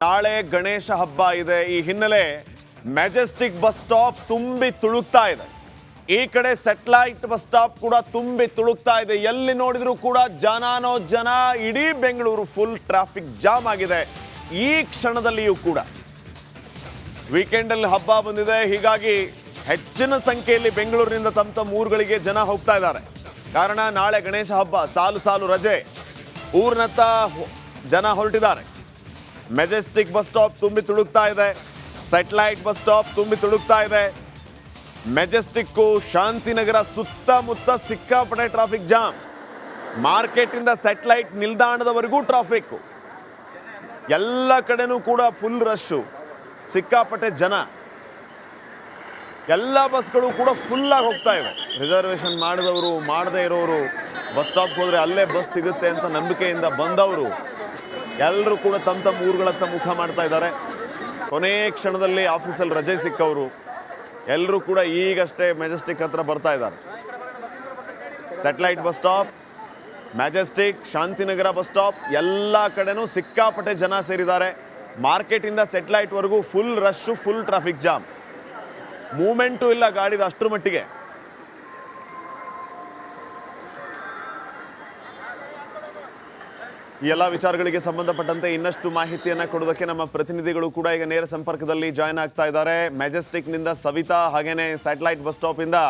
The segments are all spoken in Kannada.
ನಾಳೆ ಗಣೇಶ ಹಬ್ಬ ಇದೆ. ಈ ಹಿನ್ನೆಲೆ ಮೆಜೆಸ್ಟಿಕ್ ಬಸ್ ಸ್ಟಾಪ್ ತುಂಬಿ ತುಳುಕ್ತಾ ಇದೆ. ಈ ಕಡೆ ಸ್ಯಾಟಲೈಟ್ ಬಸ್ ಸ್ಟಾಪ್ ಕೂಡ ತುಂಬಿ ತುಳುಕ್ತಾ ಇದೆ. ಎಲ್ಲಿ ನೋಡಿದ್ರು ಕೂಡ ಜನನೋ ಜನ. ಇಡೀ ಬೆಂಗಳೂರು ಫುಲ್ ಟ್ರಾಫಿಕ್ ಜಾಮ್ ಆಗಿದೆ. ಈ ಕ್ಷಣದಲ್ಲಿಯೂ ಕೂಡ ವೀಕೆಂಡ್ ಅಲ್ಲಿ ಹಬ್ಬ ಬಂದಿದೆ. ಹೀಗಾಗಿ ಹೆಚ್ಚಿನ ಸಂಖ್ಯೆಯಲ್ಲಿ ಬೆಂಗಳೂರಿನಿಂದ ತಮ್ಮ ಊರುಗಳಿಗೆ ಜನ ಹೋಗ್ತಾ ಇದ್ದಾರೆ. ಕಾರಣ ನಾಳೆ ಗಣೇಶ ಹಬ್ಬ, ಸಾಲು ಸಾಲು ರಜೆ. ಊರಿನತ್ತ ಜನ ಹೊರಟಿದ್ದಾರೆ. ಮೆಜೆಸ್ಟಿಕ್ ಬಸ್ ಸ್ಟಾಪ್ ತುಂಬಿ ತುಳುಕ್ತಾ ಇದೆ. ಸ್ಯಾಟಲೈಟ್ ಬಸ್ ಸ್ಟಾಪ್ ತುಂಬಿ ತುಳುಕ್ತಾ ಇದೆ. ಮೆಜೆಸ್ಟಿಕ್ಕು, ಶಾಂತಿನಗರ ಸುತ್ತಮುತ್ತ ಸಿಕ್ಕಾಪಟ್ಟೆ ಟ್ರಾಫಿಕ್ ಜಾಮ್. ಮಾರ್ಕೆಟ್ ಇಂದ ಸ್ಯಾಟಲೈಟ್ ನಿಲ್ದಾಣದವರೆಗೂ ಟ್ರಾಫಿಕ್. ಎಲ್ಲ ಕಡೆನೂ ಕೂಡ ಫುಲ್ ರಶ್ಶು, ಸಿಕ್ಕಾಪಟ್ಟೆ ಜನ. ಎಲ್ಲ ಬಸ್ಗಳು ಕೂಡ ಫುಲ್ ಆಗಿ ಹೋಗ್ತಾ ಇವೆ. ರಿಸರ್ವೇಶನ್ ಮಾಡಿದವರು, ಮಾಡದೇ ಇರೋರು, ಬಸ್ ಸ್ಟಾಪ್ ಹೋದ್ರೆ ಅಲ್ಲೇ ಬಸ್ ಸಿಗುತ್ತೆ ಅಂತ ನಂಬಿಕೆಯಿಂದ ಬಂದವರು ಎಲ್ಲರೂ ಕೂಡ ತಮ್ಮ ಊರುಗಳತ್ತ ಮುಖ ಮಾಡ್ತಾ ಇದ್ದಾರೆ. ಕೊನೆ ಕ್ಷಣದಲ್ಲಿ ಆಫೀಸಲ್ಲಿ ರಜೆ ಸಿಕ್ಕವರು ಎಲ್ಲರೂ ಕೂಡ ಈಗಷ್ಟೇ ಮೆಜೆಸ್ಟಿಕ್ ಹತ್ರ ಬರ್ತಾ ಇದ್ದಾರೆ. Satellite bus stop, Majestic, Shantinagar bus stop ಎಲ್ಲ ಕಡೆನೂ ಸಿಕ್ಕಾಪಟ್ಟೆ ಜನ ಸೇರಿದ್ದಾರೆ. ಮಾರ್ಕೆಟಿಂದ ಸ್ಯಾಟಲೈಟ್ವರೆಗೂ full rush, full traffic jam. Movement ಇಲ್ಲ ಗಾಡಿದ ಅಷ್ಟರ ಮಟ್ಟಿಗೆ. ಈ ಎಲ್ಲ ವಿಚಾರಗಳಿಗೆ ಸಂಬಂಧಪಟ್ಟಂತೆ ಇನ್ನಷ್ಟು ಮಾಹಿತಿಯನ್ನು ಕೊಡೋದಕ್ಕೆ ನಮ್ಮ ಪ್ರತಿನಿಧಿಗಳು ಕೂಡ ಈಗ ನೇರ ಸಂಪರ್ಕದಲ್ಲಿ ಜಾಯ್ನ್ ಆಗ್ತಾ ಇದ್ದಾರೆ. ಮೆಜೆಸ್ಟಿಕ್ನಿಂದ ಸವಿತಾ, ಹಾಗೇನೆ ಸ್ಯಾಟಲೈಟ್ ಬಸ್ ಸ್ಟಾಪ್ ಇಂದ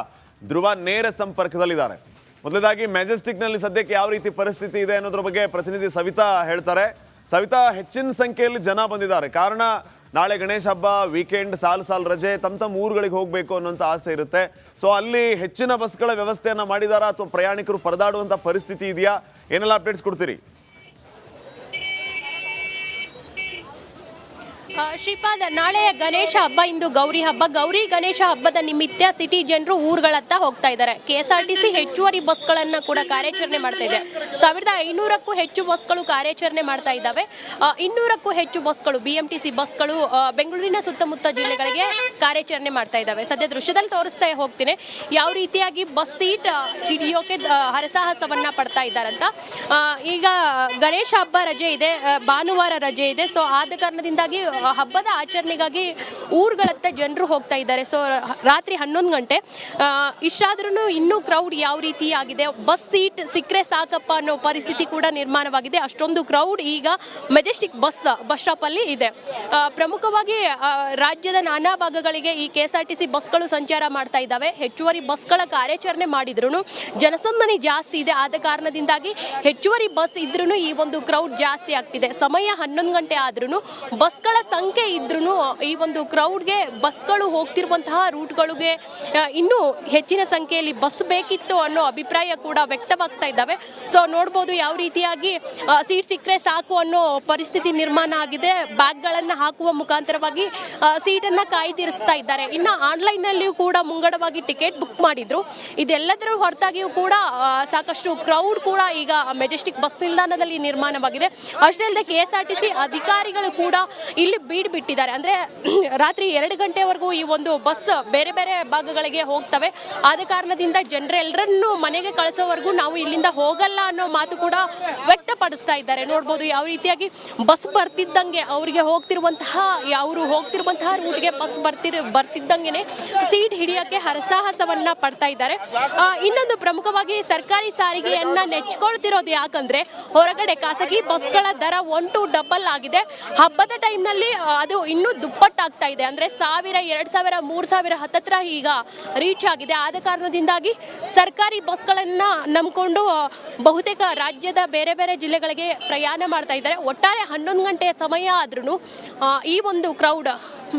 ಧ್ರುವ ನೇರ ಸಂಪರ್ಕದಲ್ಲಿದ್ದಾರೆ. ಮೊದಲದಾಗಿ ಮೆಜೆಸ್ಟಿಕ್ನಲ್ಲಿ ಸದ್ಯಕ್ಕೆ ಯಾವ ರೀತಿ ಪರಿಸ್ಥಿತಿ ಇದೆ ಅನ್ನೋದ್ರ ಬಗ್ಗೆ ಪ್ರತಿನಿಧಿ ಸವಿತಾ ಹೇಳ್ತಾರೆ. ಸವಿತಾ, ಹೆಚ್ಚಿನ ಸಂಖ್ಯೆಯಲ್ಲಿ ಜನ ಬಂದಿದ್ದಾರೆ. ಕಾರಣ ನಾಳೆ ಗಣೇಶ ಹಬ್ಬ, ವೀಕೆಂಡ್, ಸಾಲು ರಜೆ, ತಮ್ಮ ಊರುಗಳಿಗೆ ಹೋಗಬೇಕು ಅನ್ನೋಂಥ ಆಸೆ ಇರುತ್ತೆ. ಸೊ ಅಲ್ಲಿ ಹೆಚ್ಚಿನ ಬಸ್ಗಳ ವ್ಯವಸ್ಥೆಯನ್ನ ಮಾಡಿದಾರಾ ಅಥವಾ ಪ್ರಯಾಣಿಕರು ಪರದಾಡುವಂಥ ಪರಿಸ್ಥಿತಿ ಇದೆಯಾ? ಏನೆಲ್ಲ ಅಪ್ಡೇಟ್ಸ್ ಕೊಡ್ತೀರಿ? ಶ್ರೀಪಾದ್, ನಾಳೆ ಗಣೇಶ ಹಬ್ಬ, ಇಂದು ಗೌರಿ ಹಬ್ಬ. ಗೌರಿ ಗಣೇಶ ಹಬ್ಬದ ನಿಮಿತ್ತ ಸಿಟಿ ಜನರು ಊರುಗಳತ್ತ ಹೋಗ್ತಾ ಇದ್ದಾರೆ. KSRTC ಹೆಚ್ಚುವರಿ ಬಸ್ಗಳನ್ನು ಕೂಡ ಕಾರ್ಯಾಚರಣೆ ಮಾಡ್ತಾ ಇದೆ. 1500ಕ್ಕೂ ಹೆಚ್ಚು ಬಸ್ಗಳು ಕಾರ್ಯಾಚರಣೆ ಮಾಡ್ತಾ ಇದ್ದಾವೆ. 200ಕ್ಕೂ ಹೆಚ್ಚು ಬಸ್ಗಳು, BMTC ಬಸ್ಗಳು ಬೆಂಗಳೂರಿನ ಸುತ್ತಮುತ್ತ ಜಿಲ್ಲೆಗಳಿಗೆ ಕಾರ್ಯಾಚರಣೆ ಮಾಡ್ತಾ ಇದ್ದಾವೆ. ಸದ್ಯ ದೃಶ್ಯದಲ್ಲಿ ತೋರಿಸ್ತಾ ಹೋಗ್ತೀನಿ ಯಾವ ರೀತಿಯಾಗಿ ಬಸ್ ಸೀಟ್ ಹಿಡಿಯೋಕೆ ಹರಸಾಹಸವನ್ನ ಪಡ್ತಾ ಇದ್ದಾರಂತ. ಈಗ ಗಣೇಶ ಹಬ್ಬ ರಜೆ ಇದೆ, ಭಾನುವಾರ ರಜೆ ಇದೆ. ಸೊ ಆದ ಕಾರಣದಿಂದಾಗಿ ಹಬ್ಬದ ಆಚರಣೆಗಾಗಿ ಊರುಗಳತ್ತ ಜನರು ಹೋಗ್ತಾ ಇದ್ದಾರೆ. ಸೊ ರಾತ್ರಿ 11 ಗಂಟೆ ಇಷ್ಟಾದ್ರೂ ಇನ್ನೂ ಕ್ರೌಡ್ ಯಾವ ರೀತಿ ಆಗಿದೆ. ಬಸ್ ಸೀಟ್ ಸಿಕ್ಕರೆ ಸಾಕಪ್ಪ ಅನ್ನೋ ಪರಿಸ್ಥಿತಿ ಕೂಡ ನಿರ್ಮಾಣವಾಗಿದೆ. ಅಷ್ಟೊಂದು ಕ್ರೌಡ್ ಈಗ ಮೆಜೆಸ್ಟಿಕ್ ಬಸ್ ಸ್ಟಾಪ್ ಅಲ್ಲಿ ಇದೆ. ಪ್ರಮುಖವಾಗಿ ರಾಜ್ಯದ ನಾನಾ ಭಾಗಗಳಿಗೆ ಈ KSRTC ಬಸ್ಗಳು ಸಂಚಾರ ಮಾಡ್ತಾ ಇದ್ದಾವೆ. ಹೆಚ್ಚುವರಿ ಬಸ್ಗಳ ಕಾರ್ಯಾಚರಣೆ ಮಾಡಿದ್ರು ಜನಸಂದಣಿ ಜಾಸ್ತಿ ಇದೆ. ಆದ ಕಾರಣದಿಂದಾಗಿ ಹೆಚ್ಚುವರಿ ಬಸ್ ಇದ್ರೂ ಈ ಒಂದು ಕ್ರೌಡ್ ಜಾಸ್ತಿ ಆಗ್ತಿದೆ. ಸಮಯ 11 ಗಂಟೆ ಆದ್ರೂ ಬಸ್ಗಳ ಸಂಖ್ಯೆ ಇದ್ರೂ ಈ ಒಂದು ಕ್ರೌಡ್ಗೆ, ಬಸ್ಗಳು ಹೋಗ್ತಿರುವಂತಹ ರೂಟ್ಗಳಿಗೆ ಇನ್ನೂ ಹೆಚ್ಚಿನ ಸಂಖ್ಯೆಯಲ್ಲಿ ಬಸ್ ಬೇಕಿತ್ತು ಅನ್ನೋ ಅಭಿಪ್ರಾಯ ಕೂಡ ವ್ಯಕ್ತವಾಗ್ತಾ ಇದ್ದಾವೆ. ಸೊ ನೋಡ್ಬೋದು ಯಾವ ರೀತಿಯಾಗಿ ಸೀಟ್ ಸಿಕ್ಕರೆ ಸಾಕು ಅನ್ನೋ ಪರಿಸ್ಥಿತಿ ನಿರ್ಮಾಣ ಆಗಿದೆ. ಬ್ಯಾಗ್ಗಳನ್ನು ಹಾಕುವ ಮುಖಾಂತರವಾಗಿ ಸೀಟನ್ನು ಕಾಯ್ದಿರಿಸ್ತಾ ಇದ್ದಾರೆ. ಇನ್ನು ಆನ್ಲೈನ್ನಲ್ಲಿಯೂ ಕೂಡ ಮುಂಗಡವಾಗಿ ಟಿಕೆಟ್ ಬುಕ್ ಮಾಡಿದ್ರು. ಇದೆಲ್ಲದರ ಹೊರತಾಗಿಯೂ ಕೂಡ ಸಾಕಷ್ಟು ಕ್ರೌಡ್ ಕೂಡ ಈಗ ಮೆಜೆಸ್ಟಿಕ್ ಬಸ್ ನಿಲ್ದಾಣದಲ್ಲಿ ನಿರ್ಮಾಣವಾಗಿದೆ. ಅಷ್ಟೇ ಅಲ್ಲದೆ KSRTC ಅಧಿಕಾರಿಗಳು ಕೂಡ ಇಲ್ಲಿ ಬೀಡ್ ಬಿಟ್ಟಿದ್ದಾರೆ. ಅಂದ್ರೆ ರಾತ್ರಿ 2 ಗಂಟೆವರೆಗೂ ಈ ಒಂದು ಬಸ್ ಬೇರೆ ಬೇರೆ ಭಾಗಗಳಿಗೆ ಹೋಗ್ತವೆ. ಆದ ಕಾರಣದಿಂದ ಜನರೆಲ್ಲರನ್ನು ಮನೆಗೆ ಕಳಿಸೋವರೆಗೂ ನಾವು ಇಲ್ಲಿಂದ ಹೋಗಲ್ಲ ಅನ್ನೋ ಮಾತು ಕೂಡ ವ್ಯಕ್ತಪಡಿಸ್ತಾ ಇದ್ದಾರೆ. ನೋಡ್ಬೋದು ಯಾವ ರೀತಿಯಾಗಿ ಬಸ್ ಬರ್ತಿದ್ದಂಗೆ ಅವರಿಗೆ ಅವರು ಹೋಗ್ತಿರುವಂತಹ ರೂಟ್ಗೆ ಬಸ್ ಬರ್ತಿದ್ದಂಗೆನೆ ಸೀಟ್ ಹಿಡಿಯೋಕೆ ಹರಸಾಹಸವನ್ನ ಪಡ್ತಾ ಇದ್ದಾರೆ. ಇನ್ನೊಂದು ಪ್ರಮುಖವಾಗಿ ಸರ್ಕಾರಿ ಸಾರಿಗೆಯನ್ನ ನೆಚ್ಕೊಳ್ತಿರೋದು ಯಾಕಂದ್ರೆ ಹೊರಗಡೆ ಖಾಸಗಿ ಬಸ್ಗಳ ದರ 1 to double ಆಗಿದೆ. ಹಬ್ಬದ ಟೈಮ್ ನಲ್ಲಿ ಅದು ಇನ್ನೂ ದುಪ್ಪಟ್ಟಾಗ್ತಾ ಇದೆ. ಅಂದ್ರೆ 1000, 2000, 3000 ಹತ್ತತ್ರ ಈಗ ರೀಚ್ ಆಗಿದೆ. ಆದ ಕಾರಣದಿಂದಾಗಿ ಸರ್ಕಾರಿ ಬಸ್ಗಳನ್ನ ನಂಬಿಕೊಂಡು ಬಹುತೇಕ ರಾಜ್ಯದ ಬೇರೆ ಬೇರೆ ಜಿಲ್ಲೆಗಳಿಗೆ ಪ್ರಯಾಣ ಮಾಡ್ತಾ ಇದ್ದಾರೆ. ಒಟ್ಟಾರೆ 11 ಗಂಟೆ ಸಮಯ ಆದ್ರೂ ಈ ಒಂದು ಕ್ರೌಡ್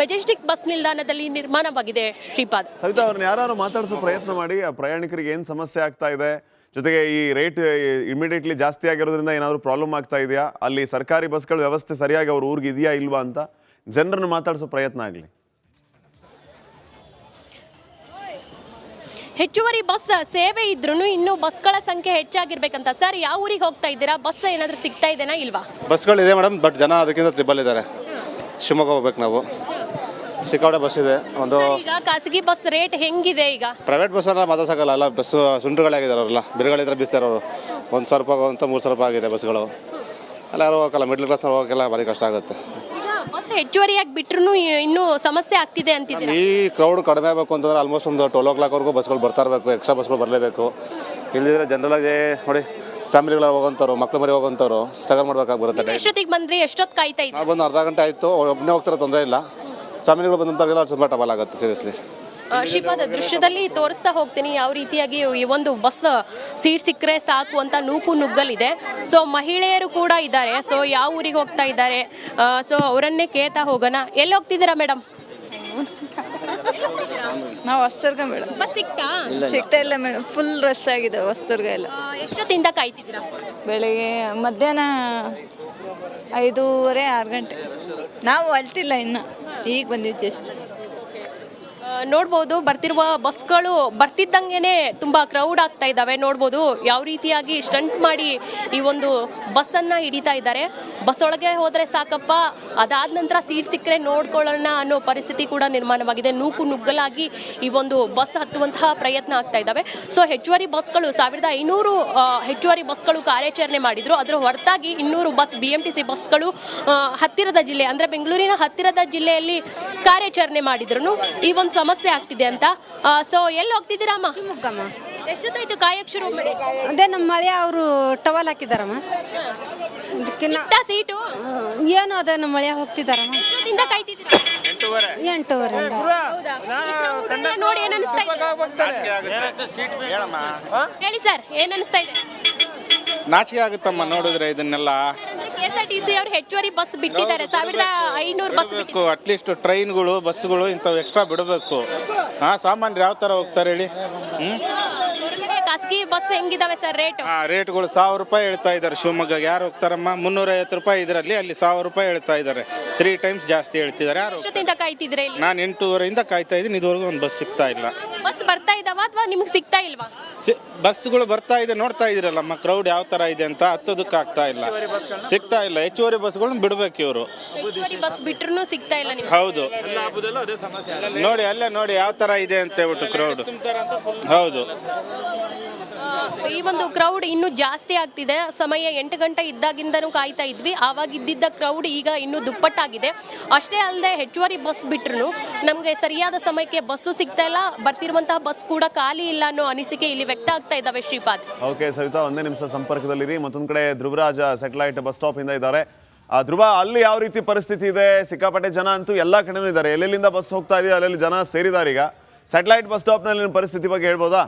ಮೆಜೆಸ್ಟಿಕ್ ಬಸ್ ನಿಲ್ದಾಣದಲ್ಲಿ ನಿರ್ಮಾಣವಾಗಿದೆ. ಶ್ರೀಪಾದ್, ಸವಿತಾ, ಅವ್ರನ್ನ ಯಾರು ಮಾತಾಡಿಸೋ ಪ್ರಯತ್ನ ಮಾಡಿ ಆ ಪ್ರಯಾಣಿಕರಿಗೆ ಏನು ಸಮಸ್ಯೆ ಆಗ್ತಾ ಇದೆ, ಜೊತೆಗೆ ಈ ರೇಟ್ ಇಮಿಡಿಯೇಟ್ಲಿ ಜಾಸ್ತಿ ಆಗಿರೋದ್ರಿಂದ ಏನಾದರೂ ಪ್ರಾಬ್ಲಮ್ ಆಗ್ತಾ ಇದೆಯಾ, ಅಲ್ಲಿ ಸರ್ಕಾರಿ ಬಸ್ಗಳ ವ್ಯವಸ್ಥೆ ಸರಿಯಾಗಿ ಅವ್ರ ಊರಿಗೆ ಇದೆಯಾ ಇಲ್ವಾ ಅಂತ ಜನರನ್ನು ಮಾತಾಡಿಸೋ ಪ್ರಯತ್ನ ಆಗಲಿ. ಹೆಚ್ಚುವರಿ ಬಸ್ ಸೇವೆ ಇದ್ರೂ ಇನ್ನೂ ಬಸ್ಗಳ ಸಂಖ್ಯೆ ಹೆಚ್ಚಾಗಿರ್ಬೇಕಂತ. ಸರ್, ಯಾವ ಊರಿಗೆ ಹೋಗ್ತಾ ಇದ್ದೀರಾ? ಬಸ್ ಏನಾದರೂ ಸಿಗ್ತಾ ಇದೆನಾ ಇಲ್ವಾ? ಬಸ್ಗಳಿದೆ ಮೇಡಮ್, ಬಟ್ ಜನ ಅದಕ್ಕಿಂತ ಟ್ರಿಬಲ್ ಇದ್ದಾರೆ. ಶಿವಮೊಗ್ಗ ಹೋಗ್ಬೇಕು ನಾವು. ಸಿಕ್ಕಾಪಟ್ಟೆ ಬಸ್ ಇದೆ. ಒಂದು ಈಗ ಖಾಸಗಿ ಬಸ್ ರೇಟ್ ಹೆಂಗಿದೆ? ಈಗ ಪ್ರೈವೇಟ್ ಬಸ್ ಎಲ್ಲ ಮಾತಾಡ್ಸಕ್ಕಲ್ಲ, ಎಲ್ಲ ಬಸ್ ಸುಂಡ್ರಗಳಾಗಿದ್ದಾರಲ್ಲ, ಬಿರುಗಳಿದ್ರೆ ಬಿಸ್ತಾರವರು. 1,000 ರೂಪಾಯಿ ಅಂತ 3,000 ರೂಪಾಯಿ ಆಗಿದೆ ಬಸ್ಗಳು. ಎಲ್ಲ ಯಾರು ಹೋಗಲ್ಲ, ಮಿಡ್ಲ್ ಕ್ಲಾಸ್ನವ್ರು ಹೋಗೋಕ್ಕೆಲ್ಲ ಭಾರಿ ಕಷ್ಟ ಆಗುತ್ತೆ. ಈಗ ಬಸ್ ಹೆಚ್ಚುವರಿಯಾಗಿ ಬಿಟ್ರು ಇನ್ನೂ ಸಮಸ್ಯೆ ಆಗ್ತಿದೆ ಅಂತಿದ್ದೀರಾ? ಈ ಕ್ರೌಡ್ ಕಡಿಮೆ ಆಗಬೇಕು ಅಂತಂದ್ರೆ ಆಲ್ಮೋಸ್ಟ್ ಒಂದು 12 ಬಸ್ಗಳು ಬರ್ತಾ ಇರಬೇಕು, ಎಕ್ಸ್ಟ್ರಾ ಬಸ್ಗಳು ಬರಲೇಬೇಕು. ಇಲ್ಲದಿದ್ರೆ ಜನರಲಾಗಿ ನೋಡಿ ಫ್ಯಾಮಿಲಿಗಳ ಹೋಗೋಂಥವ್ರು, ಮಕ್ಳು ಮರಿ ಹೋಗೋಂಥವ್ರು ಸ್ಟ್ರಗಲ್ ಮಾಡ್ಬೇಕಾಗಿ ಬರುತ್ತೆ. ಎಷ್ಟೊತ್ತಿಗೆ ಬಂದ್ರಿ? ಎಷ್ಟೊತ್ತು ಕಾಯ್ತಾ ಇದ್ರಿ? ನಾವು ಬಂದು ಅರ್ಧ ಗಂಟೆ ಆಯಿತು. ಒಬ್ಬನೇ ಹೋಗ್ತಾರೆ, ತೊಂದರೆ ಇಲ್ಲ. ಫ್ಯಾಮಿಲಿಗಳು ಬಂದಂಥವ್ರಿಗೆಲ್ಲ ತುಂಬ ಟಬಲ್ ಆಗುತ್ತೆ ಸೀರಿಯಸ್ಲಿ. ಶ್ರೀಪಾದ, ದೃಶ್ಯದಲ್ಲಿ ತೋರಿಸ್ತಾ ಹೋಗ್ತೀನಿ ಯಾವ ರೀತಿಯಾಗಿ ಈ ಒಂದು ಬಸ್ ಸೀಟ್ ಸಿಕ್ಕರೆ ಸಾಕು ಅಂತ ನೂಕು ನುಗ್ಗಲಿದೆ. ಸೊ ಮಹಿಳೆಯರು ಕೂಡ ಇದ್ದಾರೆ. ಸೊ ಯಾವ ಊರಿಗೆ ಹೋಗ್ತಾ ಇದ್ದಾರೆ, ಸೊ ಅವರನ್ನೇ ಕೇಳ್ತಾ ಹೋಗೋಣ. ಎಲ್ಲಿ ಹೋಗ್ತಿದ್ದೀರಾ ಮೇಡಮ್? ನಾವು ಹೊಸದುರ್ಗ ಮೇಡಮ್. ಬಸ್ ಸಿಗ್ತಾ ಇಲ್ಲ ಮೇಡಮ್, ಫುಲ್ ರಶ್ ಆಗಿದೆ ಹೊಸದುರ್ಗ ಎಲ್ಲ. ಎಷ್ಟೊತ್ತಿಂದ ಕಾಯ್ತಿದ್ದೀರಾ? ಬೆಳಿಗ್ಗೆ ಮಧ್ಯಾಹ್ನ 5:30 6 ಗಂಟೆ. ನಾವು ಹೊಲ್ಟಿಲ್ಲ ಇನ್ನು, ಈಗ ಬಂದಿವಿ ಜಸ್ಟ್. ನೋಡ್ಬೋದು ಬರ್ತಿರುವ ಬಸ್ಗಳು ಬರ್ತಿದ್ದಂಗೆನೆ ತುಂಬಾ ಕ್ರೌಡ್ ಆಗ್ತಾ ಇದ್ದಾವೆ. ನೋಡ್ಬೋದು ಯಾವ ರೀತಿಯಾಗಿ ಸ್ಟಂಟ್ ಮಾಡಿ ಈ ಒಂದು ಬಸ್ಸನ್ನು ಹಿಡಿತಾ ಇದ್ದಾರೆ. ಬಸ್ ಒಳಗೆ ಹೋದರೆ ಸಾಕಪ್ಪ, ಅದಾದ ನಂತರ ಸೀಟ್ ಸಿಕ್ಕರೆ ನೋಡ್ಕೊಳ್ಳೋಣ ಅನ್ನೋ ಪರಿಸ್ಥಿತಿ ಕೂಡ ನಿರ್ಮಾಣವಾಗಿದೆ. ನೂಕು ನುಗ್ಗಲಾಗಿ ಈ ಒಂದು ಬಸ್ ಹತ್ತುವಂತಹ ಪ್ರಯತ್ನ ಆಗ್ತಾ ಇದ್ದಾವೆ. ಸೊ ಹೆಚ್ಚುವರಿ ಬಸ್ಗಳು 1500 ಹೆಚ್ಚುವರಿ ಬಸ್ಗಳು ಕಾರ್ಯಾಚರಣೆ ಮಾಡಿದ್ರು. ಅದರ ಹೊರತಾಗಿ 200 ಬಸ್ BMTC ಬಸ್ಗಳು ಹತ್ತಿರದ ಜಿಲ್ಲೆ ಅಂದರೆ ಬೆಂಗಳೂರಿನ ಹತ್ತಿರದ ಜಿಲ್ಲೆಯಲ್ಲಿ ಕಾರ್ಯಾಚರಣೆ ಮಾಡಿದ್ರು. ಈ ಒಂದು ಸಮಸ್ಯೆ ಆಗ್ತಿದೆ ಅಂತ. ಸೊ ಎಲ್ಲಿ ಹೋಗ್ತಿದ್ದೀರಾ ಅಮ್ಮ? ಶಿವಮೊಗ್ಗಮ್ಮ. ಎಷ್ಟೊತ್ತಾಯ್ತು ಕಾಯಕ್ಕೆ ಶುರು ಮಾಡಿ? ಅದೇ ನಮ್ಮ ಮಳೆ ಅವರು ಟವಲ್ ಹಾಕಿದಾರಮ್ಮ. ಸೀಟು ಏನು ಅದೇ ನಮ್ಮ ಮಳೆ ಹೋಗ್ತಿದಾರಮ್ಮ. ಎಷ್ಟೊತ್ತಿಂದ ಕಾಯ್ತಿದ್ದೀರಾ? 8:30 ಹೌದಾ? ಈ crowd ಎಲ್ಲ ನೋಡಿ ಏನ್ ಅನಿಸ್ತಾ ಇದೆ? ಹೇಳಿ ಸರ್, ಏನ್ ಅನಿಸ್ತಾ ಇದೆ? ನಾಚಿಕೆ ಆಗುತ್ತಮ್ಮ ನೋಡಿದ್ರೆ ಇದನ್ನೆಲ್ಲ. KSRTC ಅವರು ಹೆಚ್ಚುವರಿ ಬಸ್ ಬಿಟ್ಟಿದ್ದಾರೆ, 1500 ಬಸ್ ಬಿಡಬೇಕು. ಅಟ್ಲೀಸ್ಟ್ ಟ್ರೈನ್ಗಳು, ಬಸ್ಗಳು ಇಂಥವು ಎಕ್ಸ್ಟ್ರಾ ಬಿಡಬೇಕು. ಸಾಮಾನ್ಯರು ಯಾವ ಥರ ಹೋಗ್ತಾರೆ ಹೇಳಿ? ಖಾಸಗಿ ಬಸ್ ಹೆಂಗಿದಾವೆ ಸರ್ ರೇಟ್? ರೇಟ್ಗಳು 1000 ರೂಪಾಯಿ ಹೇಳ್ತಾ ಇದ್ದಾರೆ. ಶಿವಮೊಗ್ಗಗೆ ಯಾರು ಹೋಗ್ತಾರಮ್ಮ? 350 ರೂಪಾಯಿ ಇದರಲ್ಲಿ, ಅಲ್ಲಿ 1000 ರೂಪಾಯಿ ಹೇಳ್ತಾ ಇದ್ದಾರೆ. 3 ಟೈಮ್ಸ್ ಜಾಸ್ತಿ ಹೇಳ್ತಿದ್ದಾರೆ. ಯಾರು? ಎಷ್ಟೊತ್ತಿಂದ ಕಾಯ್ತಿದ್ರೆ? ನಾನು 8:30 ಕಾಯ್ತಾ ಇದ್ದೀನಿ, ಇದುವರೆಗೂ ಒಂದು ಬಸ್ ಸಿಗ್ತಾ ಇಲ್ಲ. ಬಸ್ ಬರ್ತಾ ಇದಾವ ಅಥವಾ ನಿಮ್ಗೆ ಸಿಗ್ತಾ ಇಲ್ವಾ? ಬಸ್ಗಳು ಬರ್ತಾ ಇದೆ, ನೋಡ್ತಾ ಇದ್ದೀರಲ್ಲಮ್ಮ ಕ್ರೌಡ್ ಯಾವ ತರ ಇದೆ ಅಂತ. ಹತ್ತೋದಕ್ಕೆ ಆಗ್ತಾ ಇಲ್ಲ, ಸಿಗ್ತಾ ಇಲ್ಲ. ಹೆಚ್ಚುವರಿ ಬಸ್ಗಳನ್ನ ಬಿಡ್ಬೇಕು ಇವರು. ಹೆಚ್ಚುವರಿ ಬಸ್ ಬಿಟ್ರು ಸಿಗ್ತಾ ಇಲ್ಲ ನಿಮ್ಗೆ? ಹೌದು, ನೋಡಿ ಅಲ್ಲೇ ನೋಡಿ ಯಾವ ತರ ಇದೆ ಅಂತ ಹೇಳ್ಬಿಟ್ಟು ಕ್ರೌಡ್. ಹೌದು, ಈ ಒಂದು ಕ್ರೌಡ್ ಇನ್ನೂ ಜಾಸ್ತಿ ಆಗ್ತಿದೆ. ಸಮಯ 8 ಗಂಟೆ ಇದ್ದಾಗಿಂದನೂ ಕಾಯ್ತಾ ಇದ್ವಿ. ಆವಾಗ ಇದ್ದಿದ್ದ ಕ್ರೌಡ್ ಈಗ ಇನ್ನೂ ದುಪ್ಪಟ್ಟಾಗಿದೆ. ಅಷ್ಟೇ ಅಲ್ಲದೆ ಹೆಚ್ಚುವರಿ ಬಸ್ ಬಿಟ್ರು ನಮಗೆ ಸರಿಯಾದ ಸಮಯಕ್ಕೆ ಬಸ್ಸು ಸಿಗ್ತಾ ಇಲ್ಲ, ಬರ್ತಿರುವಂತಹ ಬಸ್ ಕೂಡ ಖಾಲಿ ಇಲ್ಲ ಅನ್ನೋ ಅನಿಸಿಕೆ ಇಲ್ಲಿ ವ್ಯಕ್ತ ಆಗ್ತಾ ಇದ್ದಾವೆ. ಶ್ರೀಪಾದ್. ಓಕೆ ಸವಿತಾ, ಒಂದೇ ನಿಮಿಷ ಸಂಪರ್ಕದಲ್ಲಿರಿ. ಮತ್ತೊಂದು ಕಡೆ ಧ್ರುವರಾಜ ಸ್ಯಾಟಲೈಟ್ ಬಸ್ ಸ್ಟಾಪ್ ಇಂದ ಇದ್ದಾರೆ. ಧ್ರುವ, ಅಲ್ಲಿ ಯಾವ ರೀತಿ ಪರಿಸ್ಥಿತಿ ಇದೆ? ಸಿಕ್ಕಾಪಟ್ಟೆ ಜನ ಅಂತೂ ಎಲ್ಲಾ ಕಡೆನೂ ಇದ್ದಾರೆ. ಎಲ್ಲೆಲ್ಲಿಂದ ಬಸ್ ಹೋಗ್ತಾ ಇದೆಯೋ ಅಲ್ಲೆಲ್ಲಿ ಜನ ಸೇರಿದ್ದಾರೆ. ಈಗ ಸ್ಯಾಟಲೈಟ್ ಬಸ್ ಸ್ಟಾಪ್ ನಲ್ಲಿ ಪರಿಸ್ಥಿತಿ ಬಗ್ಗೆ ಹೇಳ್ಬೋದಾ?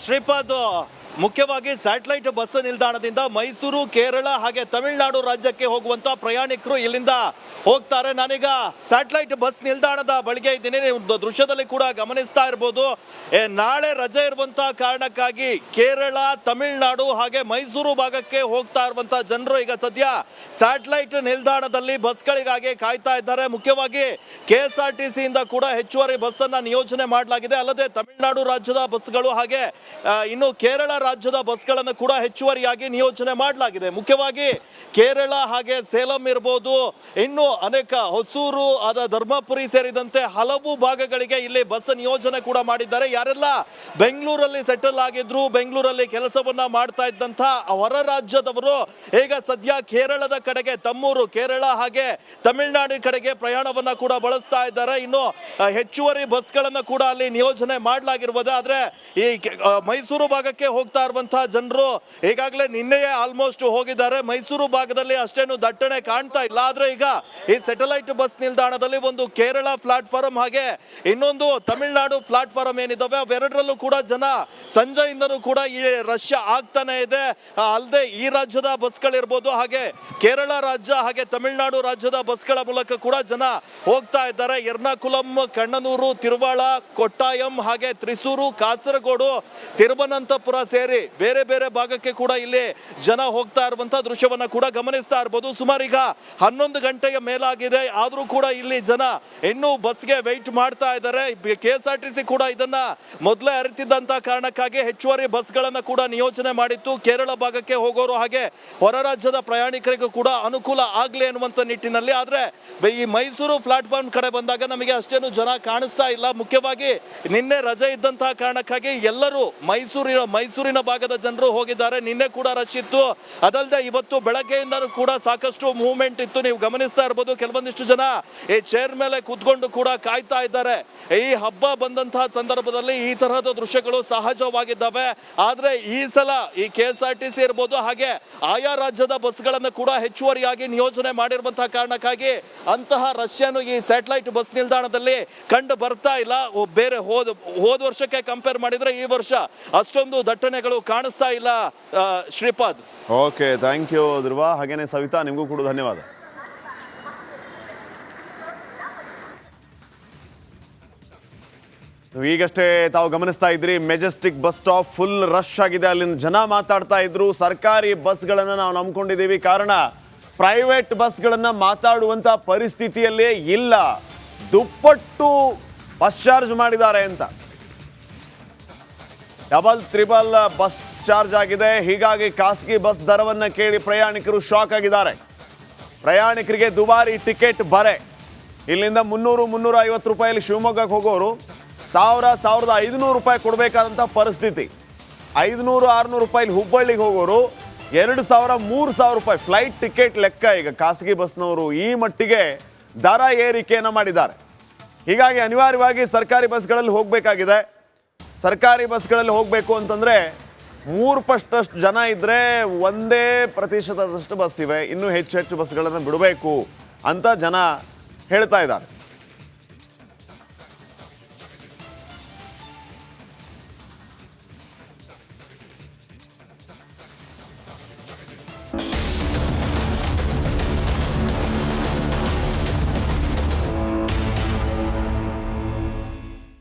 ಶ್ರೀಪಾದ್, ಮುಖ್ಯವಾಗಿ ಸ್ಯಾಟಲೈಟ್ ಬಸ್ ನಿಲ್ದಾಣದಿಂದ ಮೈಸೂರು, ಕೇರಳ ಹಾಗೆ ತಮಿಳುನಾಡು ರಾಜ್ಯಕ್ಕೆ ಹೋಗುವಂತ ಪ್ರಯಾಣಿಕರು ಇಲ್ಲಿಂದ ಹೋಗ್ತಾರೆ. ನಾನೀಗ ಸ್ಯಾಟಲೈಟ್ ಬಸ್ ನಿಲ್ದಾಣದ ಬಳಿಗೆ ಇದ್ದೀನಿ. ದೃಶ್ಯದಲ್ಲಿ ಕೂಡ ಗಮನಿಸ್ತಾ ಇರಬಹುದು, ನಾಳೆ ರಜೆ ಇರುವಂತಹ ಕಾರಣಕ್ಕಾಗಿ ಕೇರಳ, ತಮಿಳುನಾಡು ಹಾಗೆ ಮೈಸೂರು ಭಾಗಕ್ಕೆ ಹೋಗ್ತಾ ಇರುವಂತಹ ಜನರು ಈಗ ಸದ್ಯ ಸ್ಯಾಟಲೈಟ್ ನಿಲ್ದಾಣದಲ್ಲಿ ಬಸ್ಗಳಿಗಾಗಿ ಕಾಯ್ತಾ ಇದ್ದಾರೆ. ಮುಖ್ಯವಾಗಿ KSRTC ಇಂದ ಕೂಡ ಹೆಚ್ಚುವರಿ ಬಸ್ ಅನ್ನ ನಿಯೋಜನೆ ಮಾಡಲಾಗಿದೆ. ಅಲ್ಲದೆ ತಮಿಳುನಾಡು ರಾಜ್ಯದ ಬಸ್ಗಳು ಹಾಗೆ ಇನ್ನು ಕೇರಳ ರಾಜ್ಯದ ಬಸ್ಗಳನ್ನು ಕೂಡ ಹೆಚ್ಚುವರಿಯಾಗಿ ನಿಯೋಜನೆ ಮಾಡಲಾಗಿದೆ. ಮುಖ್ಯವಾಗಿ ಕೇರಳ ಹಾಗೆ ಸೇಲಂ ಇರಬಹುದು, ಇನ್ನು ಅನೇಕ ಹೊಸೂರು, ಧರ್ಮಪುರಿ ಸೇರಿದಂತೆ ಹಲವು ಭಾಗಗಳಿಗೆ ಇಲ್ಲಿ ಬಸ್ ನಿಯೋಜನೆ ಕೂಡ ಮಾಡಿದ್ದಾರೆ. ಯಾರೆಲ್ಲ ಬೆಂಗಳೂರಲ್ಲಿ ಸೆಟಲ್ ಆಗಿದ್ರು, ಬೆಂಗಳೂರಲ್ಲಿ ಕೆಲಸವನ್ನ ಮಾಡ್ತಾ ಇದ್ದಂತಹ ಹೊರ ರಾಜ್ಯದವರು ಈಗ ಸದ್ಯ ಕೇರಳದ ಕಡೆಗೆ, ತಮ್ಮೂರು, ಕೇರಳ ಹಾಗೆ ತಮಿಳುನಾಡು ಕಡೆಗೆ ಪ್ರಯಾಣವನ್ನ ಕೂಡ ಬಳಸ್ತಾ ಇದ್ದಾರೆ. ಇನ್ನು ಹೆಚ್ಚುವರಿ ಬಸ್ಗಳನ್ನ ಕೂಡ ಅಲ್ಲಿ ನಿಯೋಜನೆ ಮಾಡಲಾಗಿರುವುದು. ಆದ್ರೆ ಈ ಮೈಸೂರು ಭಾಗಕ್ಕೆ ಹೋಗ್ತಾ ಇರುವಂತಹ ಜನರು ಈಗಾಗಲೇ ನಿನ್ನೆಯೇ ಆಲ್ಮೋಸ್ಟ್ ಹೋಗಿದ್ದಾರೆ. ಮೈಸೂರು ಭಾಗದಲ್ಲಿ ಅಷ್ಟೇನು ದಟ್ಟಣೆ ಕಾಣ್ತಾ ಇಲ್ಲ. ಆದ್ರೆ ಈಗ ಈ ಸ್ಯಾಟಲೈಟ್ ಬಸ್ ನಿಲ್ದಾಣದಲ್ಲಿ ಒಂದು ಕೇರಳ ಪ್ಲಾಟ್ಫಾರ್ಮ್ ಹಾಗೆ ಇನ್ನೊಂದು ತಮಿಳುನಾಡು ಪ್ಲಾಟ್ಫಾರ್ಮ್ ಏನಿದಾವೆ ಅವೆರಡರಲ್ಲೂ ಕೂಡ ಜನ ಸಂಜೆಯಿಂದನೂ ಕೂಡ ಈ ರಶ್ ಆಗ್ತಾನೆ ಇದೆ. ಅಲ್ಲದೆ ಈ ರಾಜ್ಯದ ಬಸ್ಗಳಿರ್ಬೋದು, ಹಾಗೆ ಕೇರಳ ರಾಜ್ಯ ಹಾಗೆ ತಮಿಳುನಾಡು ರಾಜ್ಯದ ಬಸ್ಗಳ ಮೂಲಕ ಕೂಡ ಜನ ಹೋಗ್ತಾ ಇದ್ದಾರೆ. ಎರ್ನಾಕುಲಂ, ಕಣ್ಣನೂರು, ತಿರುವಾಳ, ಕೊಟ್ಟಾಯಂ ಹಾಗೆ ತ್ರಿಸೂರು, ಕಾಸರಗೋಡು, ತಿರುವನಂತಪುರ ಸೇರಿ ಬೇರೆ ಬೇರೆ ಭಾಗಕ್ಕೆ ಕೂಡ ಇಲ್ಲಿ ಜನ ಹೋಗ್ತಾ ಇರುವಂತಹ ದೃಶ್ಯವನ್ನ ಕೂಡ ಗಮನಿಸ್ತಾ ಇರಬಹುದು. ಸುಮಾರು ಈಗ 11 ಗಂಟೆಯ ಮೇಲಾಗಿದೆ, ಆದ್ರೂ ಕೂಡ ಇಲ್ಲಿ ಜನ ಇನ್ನೂ ಬಸ್ಗೆ ವೆಯ್ಟ್ ಮಾಡ್ತಾ ಇದ್ದಾರೆ. KSRTC ಕೂಡ ಇದನ್ನ ಮೊದಲೇ ಅರಿತಿದ್ದಂತ ಕಾರಣಕ್ಕಾಗಿ ಹೆಚ್ಚುವರಿ ಬಸ್ಗಳನ್ನ ಕೂಡ ನಿಯೋಜನೆ ಮಾಡಿತ್ತು. ಕೇರಳ ಭಾಗಕ್ಕೆ ಹೋಗೋರು ಹಾಗೆ ಹೊರ ರಾಜ್ಯದ ಪ್ರಯಾಣಿಕರಿಗೂ ಕೂಡ ಅನುಕೂಲ ಆಗ್ಲಿ ಅನ್ನುವಂತ ನಿಟ್ಟಿನಲ್ಲಿ. ಆದ್ರೆ ಈ ಮೈಸೂರು ಪ್ಲಾಟ್ಫಾರ್ಮ್ ಕಡೆ ಬಂದಾಗ ನಮಗೆ ಅಷ್ಟೇನು ಜನ ಕಾಣಿಸ್ತಾ ಇಲ್ಲ. ಮುಖ್ಯವಾಗಿ ನಿನ್ನೆ ರಜೆ ಇದ್ದಂತಹ ಕಾರಣಕ್ಕಾಗಿ ಎಲ್ಲರೂ ಮೈಸೂರಿನ ಮೈಸೂರಿನ ಭಾಗದ ಜನರು ಹೋಗಿದ್ದಾರೆ. ನಿನ್ನೆ ಕೂಡ ರಶ್ ಇತ್ತು. ಅದಲ್ಲದೆ ಇವತ್ತು ಬೆಳಗ್ಗೆಯಿಂದನೂ ಕೂಡ ಸಾಕಷ್ಟು ಮೂವ್ಮೆಂಟ್ ಇತ್ತು. ನೀವು ಗಮನಿಸ್ತಾ ಇರ್ಬೋದು, ಕೆಲವೊಂದಿಷ್ಟು ಜನ ಈ ಚೇರ್ ಮೇಲೆ ಕೂತ್ಕೊಂಡು ಕೂಡ ಕಾಯ್ತಾ ಇದ್ದಾರೆ. ಈ ಹಬ್ಬ ಬಂದಂತಹ ಸಂದರ್ಭದಲ್ಲಿ ಈ ತರಹದ ದೃಶ್ಯಗಳು ಸಹಜವಾಗಿದ್ದಾವೆ. ಆದ್ರೆ ಈ ಸಲ ಈ KSRTC ಇರ್ಬೋದು, ಹಾಗೆ ಆಯಾ ರಾಜ್ಯದ ಬಸ್ಗಳನ್ನು ಕೂಡ ಹೆಚ್ಚುವರಿಯಾಗಿ ನಿಯೋಜನೆ ಮಾಡಿರುವಂತಹ ಕಾರಣಕ್ಕಾಗಿ ಅಂತಹ ರಶ್ ಅನ್ನು ಈ ಸ್ಯಾಟಲೈಟ್ ಬಸ್ ನಿಲ್ದಾಣದಲ್ಲಿ ಕಂಡು ಬರ್ತಾ ಇಲ್ಲ. ಬೇರೆ ಹೋದ ವರ್ಷಕ್ಕೆ ಕಂಪೇರ್ ಮಾಡಿದ್ರೆ ಈ ವರ್ಷ ಅಷ್ಟೊಂದು ದಟ್ಟಣೆಗಳು ಕಾಣಿಸ್ತಾ ಇಲ್ಲ. ಶ್ರೀಪಾದ್. ಓಕೆ, ಥ್ಯಾಂಕ್ ಯು ಧ್ರುವ. ಹಾಗೇನೆ ಸವಿತಾ, ನಿಮಗೂ ಕೂಡ ಧನ್ಯವಾದ. ಈಗಷ್ಟೇ ತಾವು ಗಮನಿಸ್ತಾ ಇದ್ರಿ, Majestic bus stop full rush ಆಗಿದೆ. ಅಲ್ಲಿನ ಜನ ಮಾತಾಡ್ತಾ ಇದ್ರು, ಸರ್ಕಾರಿ ಬಸ್ಗಳನ್ನು ನಾವು ನಂಬ್ಕೊಂಡಿದ್ದೀವಿ, ಕಾರಣ ಪ್ರೈವೇಟ್ ಬಸ್ಗಳನ್ನು ಮಾತಾಡುವಂಥ ಪರಿಸ್ಥಿತಿಯಲ್ಲೇ ಇಲ್ಲ, ದುಪ್ಪಟ್ಟು ಬಸ್ ಚಾರ್ಜ್ ಮಾಡಿದ್ದಾರೆ ಅಂತ. ಡಬಲ್ ತ್ರಿಬಲ್ ಬಸ್ ಚಾರ್ಜ್ ಆಗಿದೆ. ಹೀಗಾಗಿ ಖಾಸಗಿ ಬಸ್ ದರವನ್ನು ಕೇಳಿ ಪ್ರಯಾಣಿಕರು ಶಾಕ್ ಆಗಿದ್ದಾರೆ. ಪ್ರಯಾಣಿಕರಿಗೆ ದುಬಾರಿ ಟಿಕೆಟ್ ಬರೆ. ಇಲ್ಲಿಂದ 300-350 ರೂಪಾಯಲ್ಲಿ ಶಿವಮೊಗ್ಗಕ್ಕೆ ಹೋಗೋರು 1,500 ರೂಪಾಯಿ ಕೊಡಬೇಕಾದಂಥ ಪರಿಸ್ಥಿತಿ. 500-600 ರೂಪಾಯಿಲಿ ಹುಬ್ಬಳ್ಳಿಗೆ ಹೋಗೋರು 2,000-3,000 ರೂಪಾಯಿ ಫ್ಲೈಟ್ ಟಿಕೆಟ್ ಲೆಕ್ಕ. ಈಗ ಖಾಸಗಿ ಬಸ್ನವರು ಈ ಮಟ್ಟಿಗೆ ದರ ಏರಿಕೆಯನ್ನು ಮಾಡಿದ್ದಾರೆ. ಹೀಗಾಗಿ ಅನಿವಾರ್ಯವಾಗಿ ಸರ್ಕಾರಿ ಬಸ್ಗಳಲ್ಲಿ ಹೋಗಬೇಕಾಗಿದೆ. ಸರ್ಕಾರಿ ಬಸ್ಗಳಲ್ಲಿ ಹೋಗಬೇಕು ಅಂತಂದರೆ 3% ಜನ ಇದ್ದರೆ 1% ಬಸ್ ಇವೆ, ಇನ್ನೂ ಹೆಚ್ಚು ಬಸ್ಗಳನ್ನು ಬಿಡಬೇಕು ಅಂತ ಜನ ಹೇಳ್ತಾ ಇದ್ದಾರೆ.